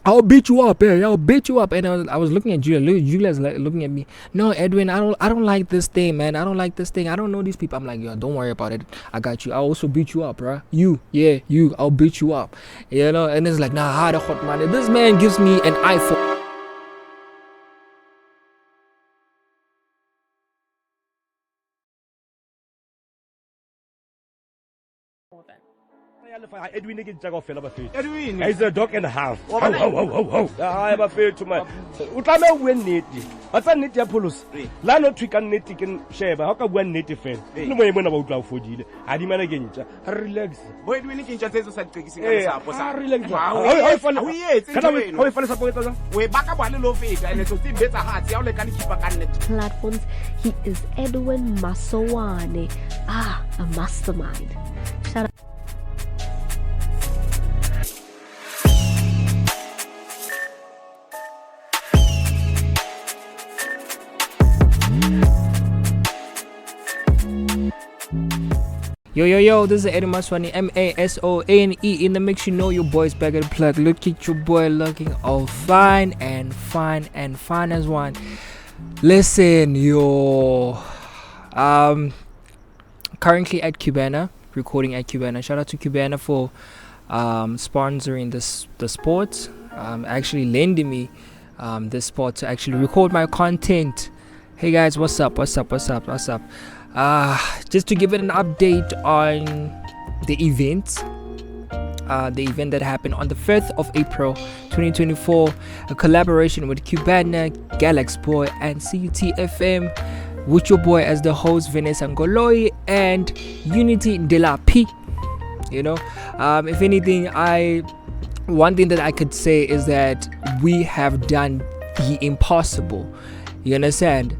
I'll beat you up, yeah. I'll beat you up. And I was looking at Julia. Julia's like looking at me. No, Edwin, I don't like this thing, man. I don't like this thing. I don't know these people. I'm like, yo, don't worry about it. I got you. I'll also beat you up, bro. You. I'll beat you up. And it's like, nah, how the hot man. This man gives me an iPhone. Edwin Edwin. is a dog and a half. Ho. I have a fail to my. Utame win neti. What's a neti apollos? Lano trick and neti can share, but how can one native fail? No way when about Lao Fuji. I demand again. Relax. Boy, Edwin can just say so sad. Relax. How you fall asleep? We back up a little bit and it's still better heart. You can keep a candidate. Platforms. He is Edwin Masowane. A mastermind. Shout out. Yo, this is Edwin Maswane, Masone in the mix. You know your boy's back at the plug. Look at your boy looking all fine as one. Listen, yo, currently at CUBANA, recording at CUBANA. Shout out to CUBANA for sponsoring the sport, actually lending me this sport to actually record my content. Hey guys, what's up? Just to give it an update on the event that happened on the 5th of April 2024, a collaboration with CUBANA, GALXBOY and CUTFM, with your boy as the host Vanessa Ngoloi and Unity de la P. If anything, one thing that I could say is that we have done the impossible. You understand?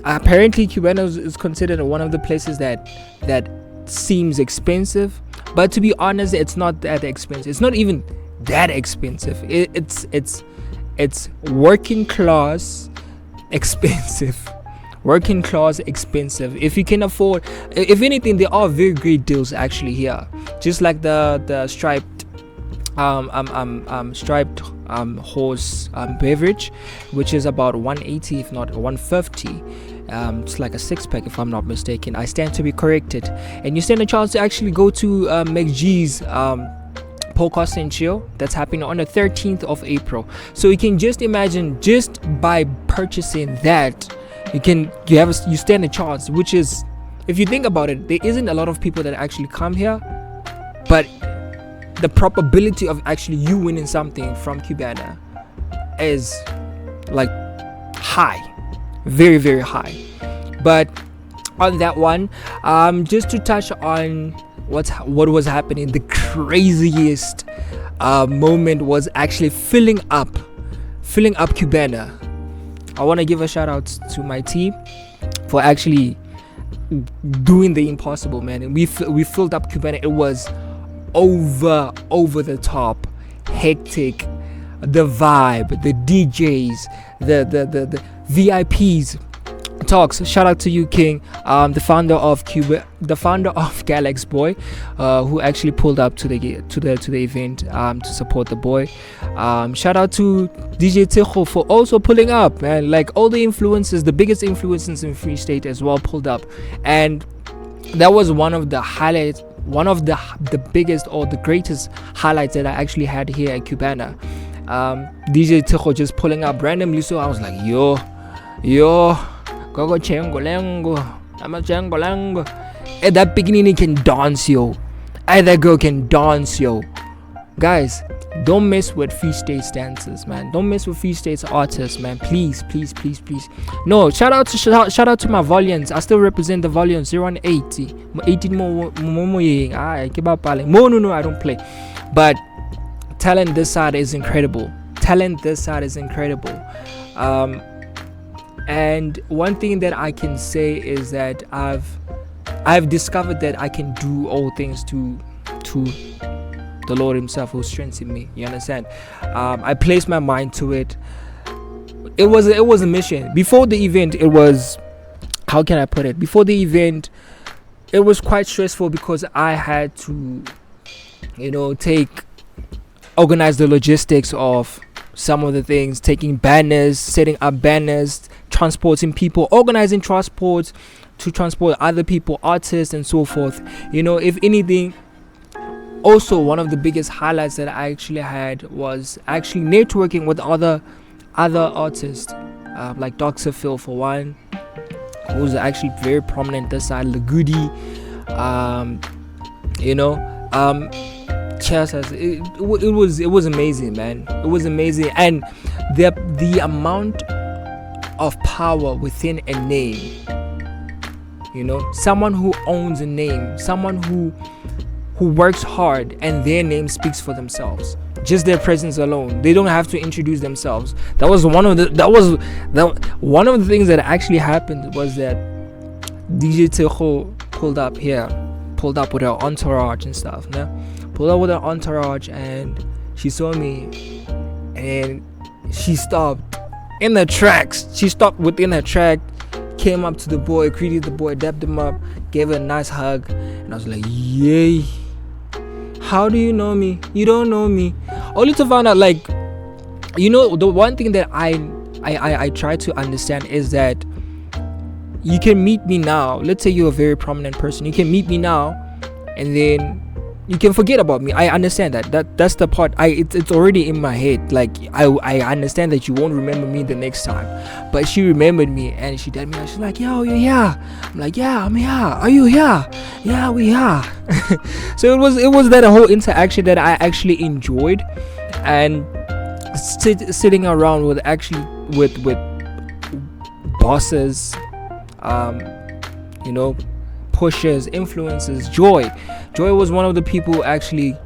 Apparently CUBANA is considered one of the places that seems expensive, but to be honest, it's not that expensive. It's not even that expensive. It's working class expensive. If you can afford, if anything, there are very great deals actually here, just like the striped horse beverage, which is about 180 if not 150. It's like a 6-pack if I'm not mistaken. I stand to be corrected. And you stand a chance to actually go to McG's podcast and chill that's happening on the 13th of April. So you can just imagine, just by purchasing that, you stand a chance, which is, if you think about it, there isn't a lot of people that actually come here, but the probability of actually you winning something from CUBANA is like high, very, very high. But on that one, just to touch on what was happening, the craziest moment was actually filling up CUBANA. I want to give a shout out to my team for actually doing the impossible, man. And we filled up CUBANA. It was over the top, hectic. The vibe, the DJs, the VIPs talks. Shout out to you, King, the founder of GALXBOY, who actually pulled up to the event to support the boy. Shout out to DJ Tshegu for also pulling up, man. Like all the influencers, the biggest influencers in Free State as well pulled up, and that was one of the highlights. One of the biggest or the greatest highlights that I actually had here at CUBANA. DJ Tshegu just pulling up randomly, so I was like, yo, gogo chengolengo, I'm a chengolengo. And that beginning can dance, yo. That girl can dance, yo. Guys, don't mess with Free State's dancers, man. Don't mess with Free State's artists, man. Please. No, shout out to my Valiants. I still represent the Valiants 080. 18 more. No, I don't play. But talent this side is incredible. And one thing that I can say is that I've discovered that I can do all things to the Lord himself who strengthened me. You understand? I placed my mind to it. It was a mission. Before the event, it was, how can I put it? Before the event, it was quite stressful because I had to, take organize the logistics of some of the things, taking banners, setting up banners, transporting people, organizing transports to transport other people, artists and so forth. You know, if anything, also one of the biggest highlights that I actually had was actually networking with other artists, like Dr. Phil for one, who's actually very prominent this side, Lagudi, it was amazing, man. It was amazing. And the amount of power within a name, you know, someone who owns a name, someone who works hard, and their name speaks for themselves. Just their presence alone, they don't have to introduce themselves. That was one of the things that actually happened, was that DJ Tshegu pulled up with her entourage and stuff. Pulled up with her entourage, and she saw me, and she stopped in the tracks. She stopped within her track, came up to the boy, greeted the boy, dapped him up, gave her a nice hug, and I was like, yay. How do you know me? You don't know me. Only to find out, like, you know, the one thing that I try to understand is that you can meet me now. Let's say you're a very prominent person. You can meet me now, and then you can forget about me. I understand that's the part. It's already in my head. Like, I understand that you won't remember me the next time, but she remembered me, and she did me. She's like, yo, you're here. I'm like, yeah, I'm here. Are you here? Yeah, we are. So it was that whole interaction that I actually enjoyed, and sitting around with bosses, you know, pushers, influencers. Joy was one of the people who actually,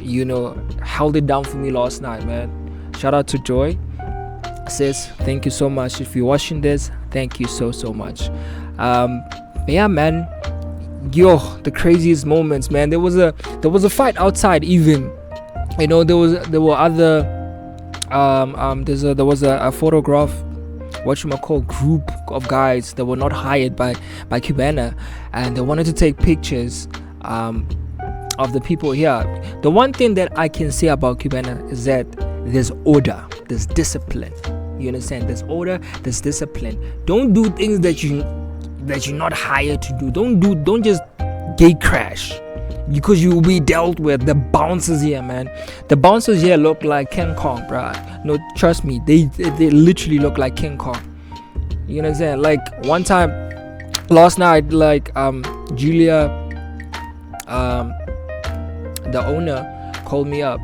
you know, held it down for me last night, man. Shout out to Joy. Sis, thank you so much. If you're watching this, thank you so much. Yeah, man. Yo, the craziest moments, man. There was a fight outside, even. You know, there were other there was a photograph, group of guys that were not hired by CUBANA, and they wanted to take pictures of the people here. The one thing that I can say about CUBANA is that there's order, there's discipline. You understand? There's order, there's discipline. Don't do things that you're not hired to do. Don't just gate crash, because you will be dealt with. The bouncers here, man. The bouncers here look like King Kong, bro. No, trust me, they literally look like King Kong. You know what I'm saying? Like, one time last night, like, Julia, the owner, called me up.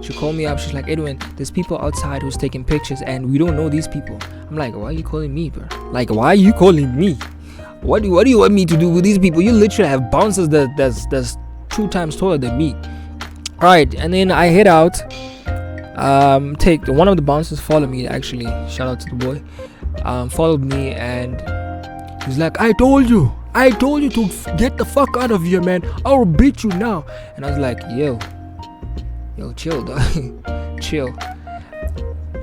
She called me up. She's like, Edwin, there's people outside who's taking pictures, and we don't know these people. I'm like, why are you calling me, bro? Like, why are you calling me? What do you want me to do with these people? You literally have bouncers that's 2 times taller than me. Alright, and then I head out. Take one of the bouncers followed me, actually. Shout out to the boy. Followed me, and he's like, I told you to get the fuck out of here, man. I will beat you now. And I was like, yo, chill, dog. Chill.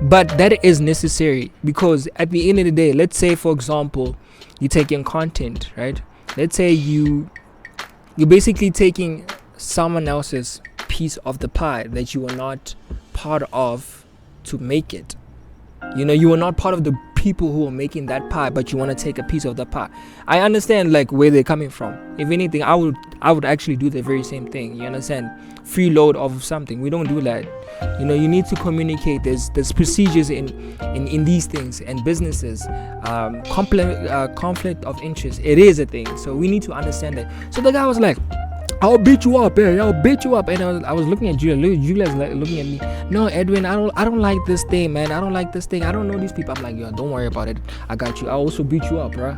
But that is necessary, because at the end of the day, let's say, for example, you're taking content, right? Let's say you're basically taking someone else's piece of the pie that you are not part of to make it. You know, you are not part of the people who are making that pie, but you want to take a piece of the pie. I understand, like, where they're coming from. If anything, I would actually do the very same thing. You understand? Freeload of something. We don't do that. You know, you need to communicate. There's procedures in these things, and businesses. Conflict of interest, it is a thing, so we need to understand that. So the guy was like, I'll beat you up, I'll beat you up. And I was looking at Julia. Julia's like looking at me. No, Edwin, I don't like this thing, man. I don't like this thing. I don't know these people. I'm like, yo, don't worry about it. I got you. I'll also beat you up, bro.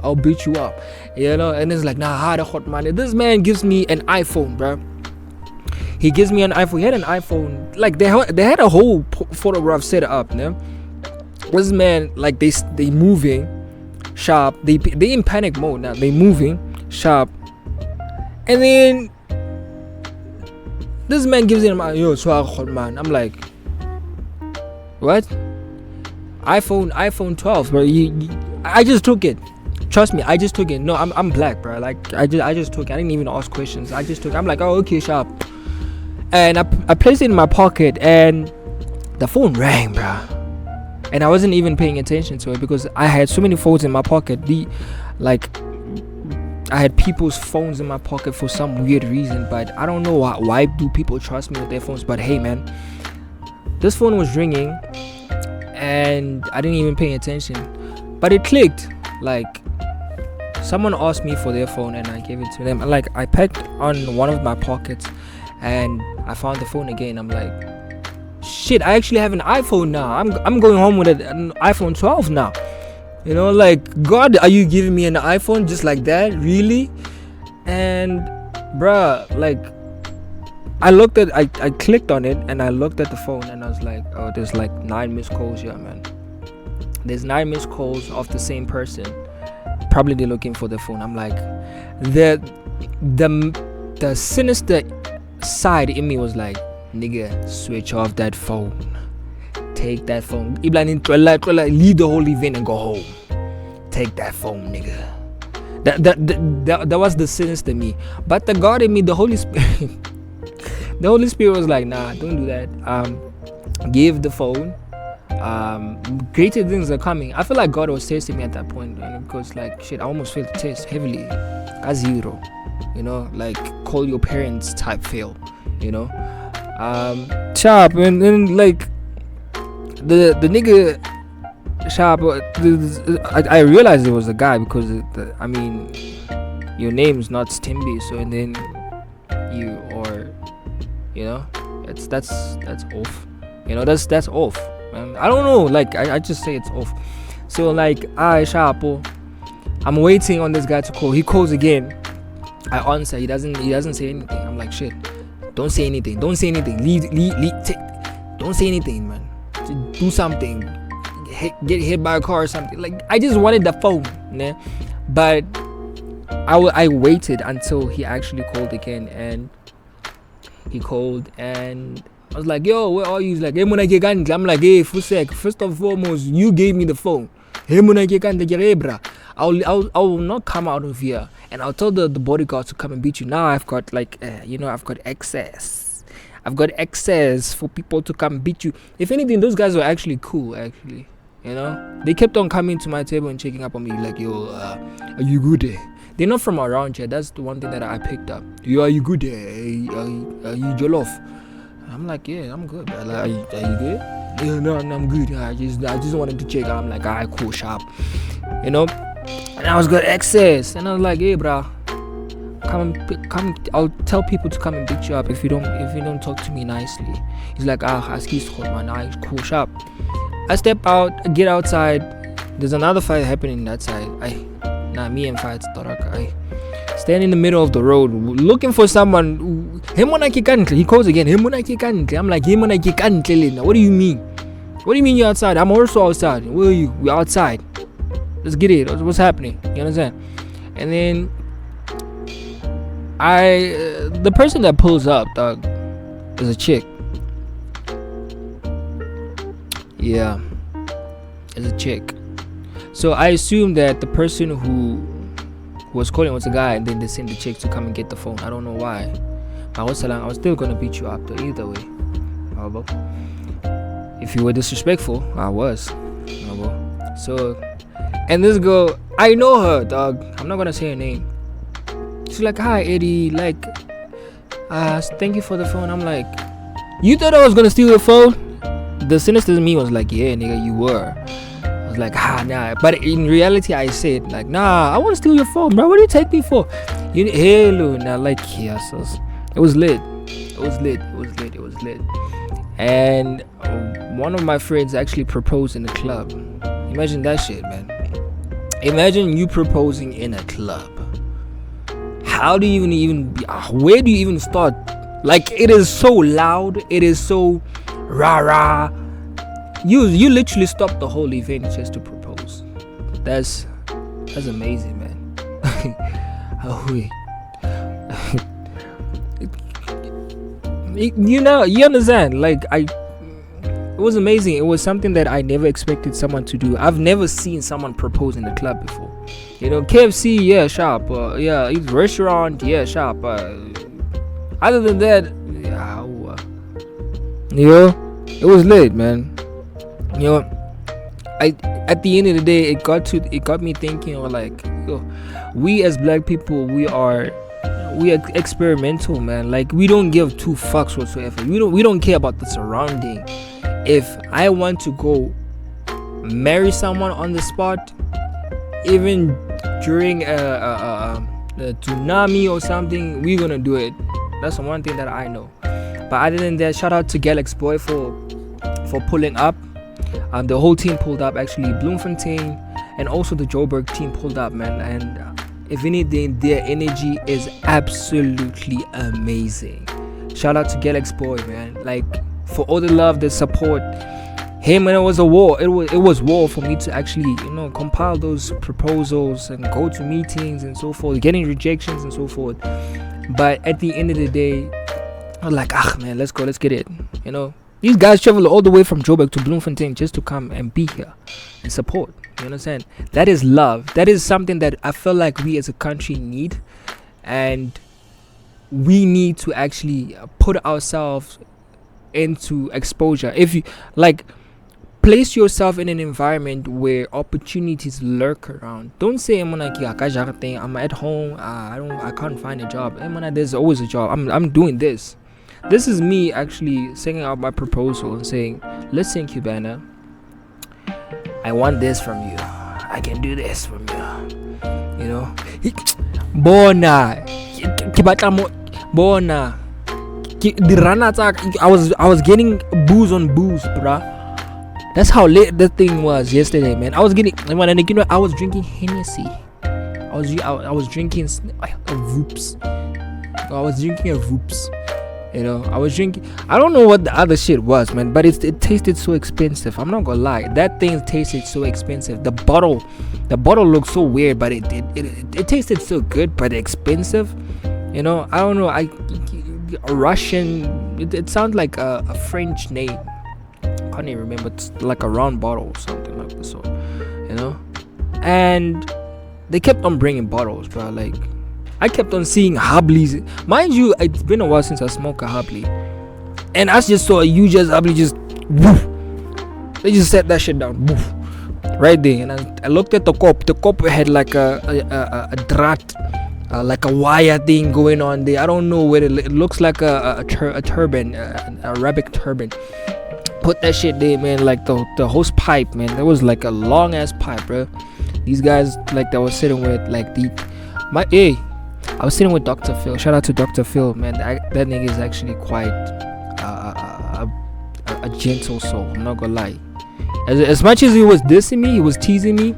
I'll beat you up. You know, and it's like, nah, how the hot man. This man gives me an iPhone, bro. He gives me an iPhone. He had an iPhone. Like, they had a whole photograph set up, no? This man, like, they moving sharp. They in panic mode now. They moving sharp. And then this man gives him, yo, swag man. I'm like, what? iPhone 12, bro. I just took it. Trust me, I just took it. No, I'm black, bro. Like, I just took it. I didn't even ask questions. I just took it. I'm like, oh, okay, sharp. And I placed it in my pocket, and the phone rang, bruh. And I wasn't even paying attention to it because I had so many phones in my pocket. I had people's phones in my pocket for some weird reason, but I don't know why do people trust me with their phones. But hey, man, this phone was ringing, and I didn't even pay attention. But it clicked. Like, someone asked me for their phone, and I gave it to them. Like, I packed on one of my pockets, and I found the phone again. I'm like, shit, I actually have an iPhone now. I'm going home with an iPhone 12 now. You know, like, God, are you giving me an iPhone just like that? Really? And bruh, like, I clicked on it, and I looked at the phone, and I was like, oh, there's like 9 missed calls here, man. There's 9 missed calls of the same person. Probably they're looking for the phone. I'm like, the sinister side in me was like, nigga, switch off that phone. Take that phone. Leave the whole event and go home. Take that phone, nigga. That was the sinister me. But the God in me, the Holy Spirit, the Holy Spirit was like, nah, don't do that. Give the phone. Greater things are coming. I feel like God was testing me at that point, because like shit, I almost failed the test heavily. A 0, you know, like call your parents type fail, you know. Sharp, and then like the nigga Sharp. I realized it was a guy because I mean, your name's not Stimby, so and then you know, that's off. You know, that's off. I don't know, like I just say it's off. So like, Sharpo, I'm waiting on this guy to call. He calls again. I answer. He doesn't say anything. I'm like, shit. Don't say anything. Don't say anything. Don't say anything, man. Do something. Get hit by a car or something. Like, I just wanted the phone, né? But I waited until he actually called again, and he called, and I was like, yo, where are you? He's like, hey, I'm like, hey, first and foremost, you gave me the phone. Hey, I will not come out of here, and I'll tell the bodyguards to come and beat you. Now I've got like, I've got access. I've got access for people to come beat you. If anything, those guys were actually cool, actually. You know, they kept on coming to my table and checking up on me, like, yo, are you good? They're not from around here. That's the one thing that I picked up. Yo, are you good? Are you jollof? I'm like, yeah, I'm good. Like, are you good? Yeah, no, I'm good. I just wanted to check. I'm like, alright, cool, sharp. You know, and I was got access, and I was like, hey, bro, come. I'll tell people to come and beat you up if you don't talk to me nicely. He's like, excuse me, man. Alright, cool, sharp. I step out, get outside. There's another fight happening that side. Me and fight I stand in the middle of the road looking for someone. He calls again. I'm like, what do you mean? What do you mean you're outside? I'm also outside. Where are you? We're outside. Let's get it. What's happening? You understand? And then the person that pulls up, dog, is a chick. Yeah, it's a chick. So I assumed that the person who was calling was a guy, and then they sent the chick to come and get the phone. I don't know why. I was still gonna beat you up though, either way. If you were disrespectful, I was. So, and this girl, I know her, dog. I'm not gonna say her name. She's like, hi Eddie, like, thank you for the phone. I'm like, you thought I was gonna steal your phone? The sinister in me was like, yeah, nigga, you were. I was like, nah. But in reality, I said, like, nah, I want to steal your phone, bro. What do you take me for? Hello, now, like, yes, it was lit. And one of my friends actually proposed in the club. Imagine that shit, man. Imagine you proposing in a club. How do you even where do you even start? Like, it is so loud. It is so rah. You literally stopped the whole event just to propose. That's amazing, man. You understand? Like, it was amazing. It was something that I never expected someone to do. I've never seen someone propose in the club before. You know, KFC, yeah, sharp. Restaurant, yeah, sharp. Other than that, You know, it was lit, man. You know, I at the end of the day, it got me thinking, or like, yo, we as black people, we are experimental, man. Like, we don't give two fucks whatsoever. We don't care about the surrounding. If I want to go marry someone on the spot, even during a tsunami or something, we're gonna do it. That's the one thing that I know. But other than that, shout out to GALXBOY for pulling up. The whole team pulled up, actually. Bloemfontein and also the Joburg team pulled up, man. And if anything, their energy is absolutely amazing. Shout out to GALXBOY, man. Like, for all the love, the support. Him, and it was a war. It was war for me to actually, you know, compile those proposals and go to meetings and so forth, getting rejections and so forth. But at the end of the day, I was like, man, let's go, let's get it. You know, these guys travel all the way from Joburg to Bloemfontein just to come and be here and support. You understand? That is love. That is something that I feel like we as a country need, and we need to actually put ourselves into exposure. If you like, place yourself in an environment where opportunities lurk around. Don't say I'm at home, I can't find a job. There's always a job. I'm doing this. This is me actually sending out my proposal and saying, listen, Cubana, I want this from you. I can do this from you. You know, Bona, Bona. The run attack. I was getting booze on booze, bruh. That's how late the thing was yesterday, man. I was drinking Hennessy. I was drinking a Voops. I was drinking a Voops. You know, I was drinking. I don't know what the other shit was, man, but it tasted so expensive. I'm not gonna lie, that thing tasted so expensive. The bottle looked so weird, but it tasted so good, but expensive. You know, I don't know. A Russian. It sounds like a French name. I can't even remember. It's like a round bottle or something like this. So, you know, and they kept on bringing bottles, bro. Like, I kept on seeing Hubblies. Mind you, it's been a while since I smoked a Hubbly, and I just saw a huge Hubbly just woof. They just set that shit down, woof, right there. And I looked at the cup. The cup had like a drat. Like a wire thing going on there. I don't know what it looks like. A turban, a Arabic turban. Put that shit there, man. Like the hose pipe, man. That was like a long ass pipe, bro. These guys, like, that was sitting with like I was sitting with Dr. Phil. Shout out to Dr. Phil, man. That nigga is actually quite a gentle soul. I'm not gonna lie. As much as he was dissing me, he was teasing me.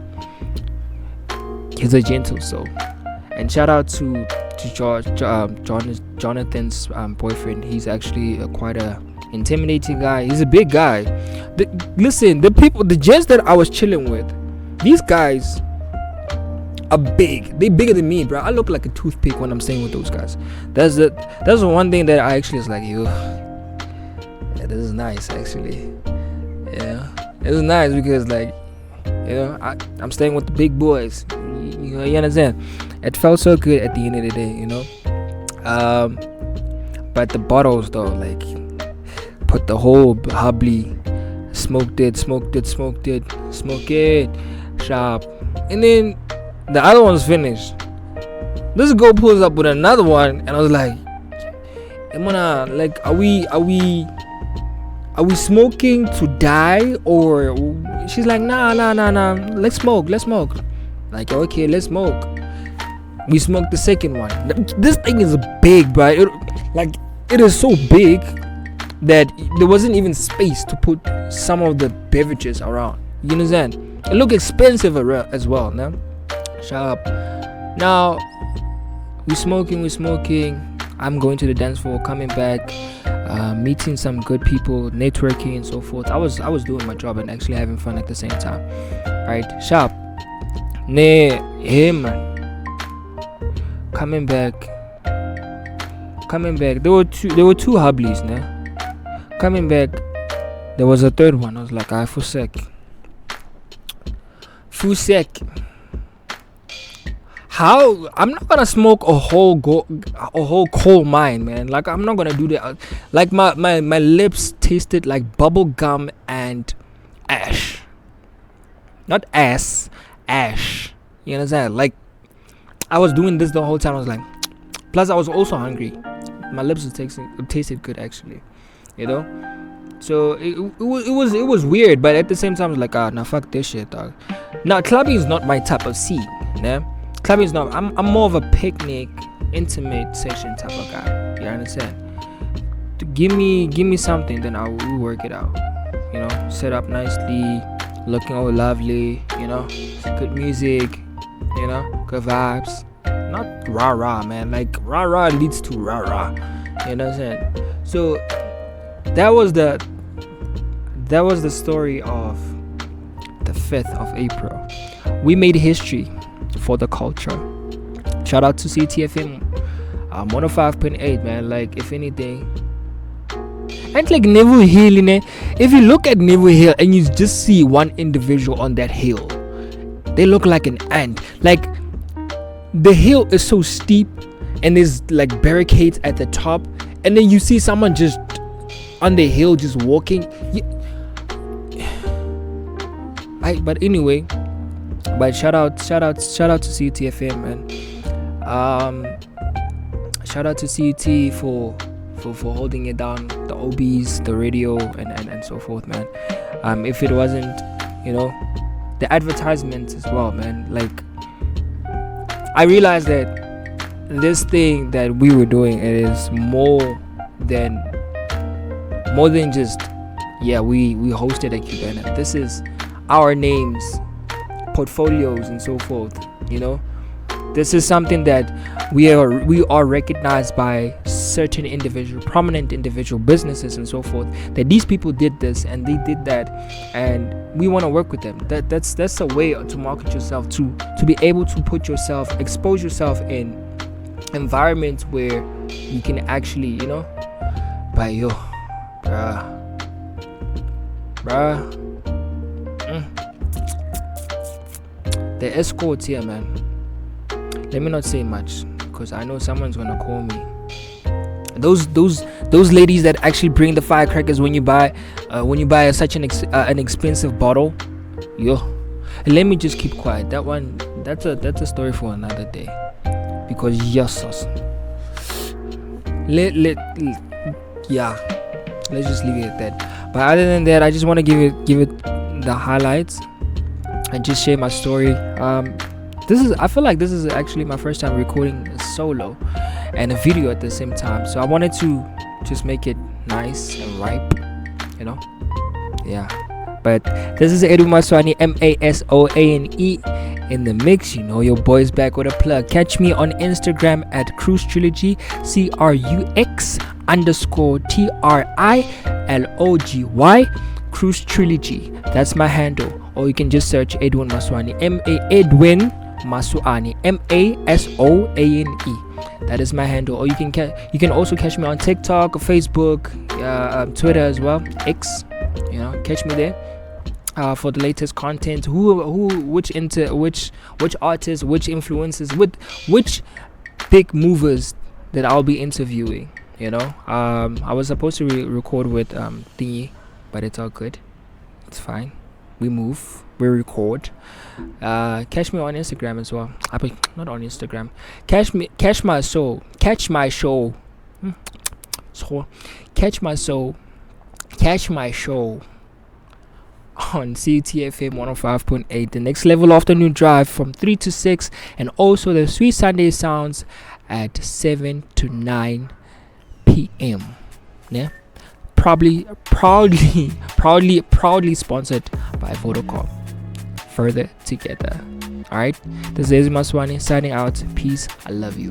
He's a gentle soul. And shout out to Jonathan's boyfriend. He's actually quite a intimidating guy. He's a big guy. The gents that I was chilling with, these guys are big. They bigger than me, bro. I look like a toothpick when I'm staying with those guys. That's the one thing that I actually was like, yo, yeah, this is nice, actually. Yeah, it was nice because, like, you know, I'm staying with the big boys. You understand? It felt so good at the end of the day, you know. But the bottles, though, like, put the whole Hubbly, smoked it, sharp, and then the other one's finished. This girl pulls up with another one, and I was like, Emona, like, are we smoking to die? Or she's like, nah, let's smoke. Like, okay, let's smoke. We smoked the second one. This thing is big, bro. It is so big that there wasn't even space to put some of the beverages around. You understand? It looked expensive as well, no? Sharp. Now we're smoking. I'm going to the dance floor, coming back, meeting some good people, networking and so forth. I was doing my job and actually having fun at the same time. Right? Sharp. Hey man. Coming back. There were two Hubblies, nah. Coming back, there was a third one. I was like, Fusek. How I'm not gonna smoke a whole coal mine, man. Like I'm not gonna do that. Like my lips tasted like bubble gum and ash, not ass, ash. You understand? Like I was doing this the whole time. I was like, plus I was also hungry. My lips tasted good actually, you know. So it was weird, but at the same time, I was like, nah, fuck this shit, dog. Now clubbing is not my type of scene, yeah. Clubbing is not. I'm more of a picnic, intimate session type of guy. You understand? Give me something, then we'll work it out. You know, set up nicely, looking all lovely. You know, good music. You know, good vibes. Not rah rah, man. Like rah rah leads to rah rah. You know what I'm saying? So that was the story of the 5th of April. We made history for the culture. Shout out to CUTFM 105.8, man. Like if anything, and like Neville Hill, if you look at Neville Hill and you just see one individual on that hill, they look like an ant. Like the hill is so steep and there's like barricades at the top, and then you see someone just on the hill just walking. But anyway, but shout out to CUTFM, man. Shout out to CUT for holding it down, the OBs, the radio, and so forth, man. If it wasn't, you know, the advertisements as well, man. Like I realized that this thing that we were doing, it is more than just we hosted a CUBANA. This is our names, portfolios, and so forth. You know, this is something that we are recognized by certain prominent individual businesses and so forth, that these people did this and they did that, and we want to work with them. That's a way to market yourself, to be able to expose yourself in environments where you can actually, you know, by yo, bruh. The escorts here, man. Let me not say much because I know someone's gonna call me. Those ladies that actually bring the firecrackers when you buy such an expensive bottle, yo. Let me just keep quiet. That's a story for another day. Because yes, let's just leave it at that. But other than that, I just want to give it the highlights and just share my story. I feel like this is actually my first time recording a solo and a video at the same time, so I wanted to just make it nice and ripe, you know. Yeah, but this is Edwin Maswane, MASOANE in the mix. You know, your boy's back with a plug. Catch me on Instagram at Cruise Trilogy, CRUX_TRILOGY, Cruise Trilogy. That's my handle. Or you can just search Edwin Maswane, Edwin Maswane, MASOANE. That is my handle. Or you can also catch me on TikTok, Facebook, Twitter as well, X. You know, catch me there for the latest content. Which artists, which influencers, which big movers that I'll be interviewing. You know, I was supposed to record with Thingy, but it's all good. It's fine. We move. We record. Catch me on Instagram as well. Not on Instagram. Catch my show. Catch my show on CUTFM 105.8. The next level afternoon drive from 3 to 6, and also the Sweet Sunday sounds at 7 to 9 p.m. Yeah. Proudly sponsored by Vodacom. Further together. Alright, this is Maswane signing out. Peace. I love you.